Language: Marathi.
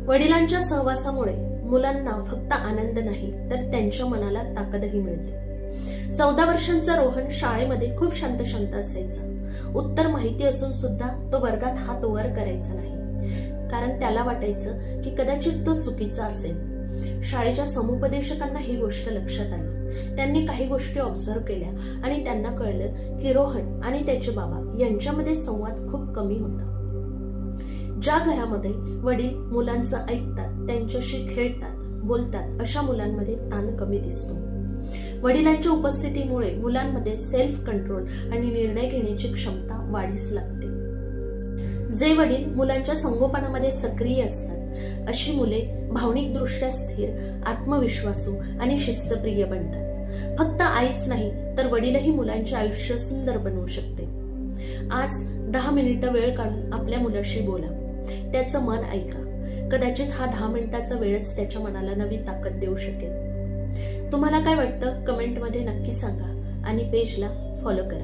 वडिलांच्या सहवासामुळे मुलांना फक्त आनंद नाही तर त्यांच्या मनाला ताकदही मिळते. 14 वर्षांचा रोहन शाळेमध्ये खूप शांत असायचा. उत्तर माहिती असून सुद्धा तो वर्गात हात वर करायचा नाही, कारण त्याला वाटायचं की कदाचित तो चुकीचा असेल. शाळेच्या समुपदेशकांना ही गोष्ट लक्षात आली. त्यांनी काही गोष्टी ऑब्झर्व केल्या आणि त्यांना कळलं की रोहन आणि त्याचे बाबा यांच्यामध्ये संवाद खूप कमी होता. ज्या घरामध्ये वडील मुलांचं ऐकतात, त्यांच्याशी खेळतात, बोलतात, अशा मुलांमध्ये ताण कमी दिसतो. वडिलांच्या उपस्थितीमुळे मुलांमध्ये सेल्फ कंट्रोल आणि निर्णय घेण्याची क्षमता वाढीस लागते. जे वडील मुलांच्या संगोपनामध्ये सक्रिय असतात अशी मुले भावनिकदृष्ट्या स्थिर, आत्मविश्वासू आणि शिस्तप्रिय बनतात. फक्त आईच नाही तर वडीलही मुलांचे आयुष्य सुंदर बनवू शकते. आज 10 मिनिटं वेळ काढून आपल्या मुलाशी बोला, त्याचं मन ऐका. कदाचित हा 10 मिनिटाचा वेळच त्याच्या मनाला नवी ताकद देऊ शकेल. तुम्हाला काय वाटतं कमेंटमध्ये नक्की सांगा आणि पेजला फॉलो करा.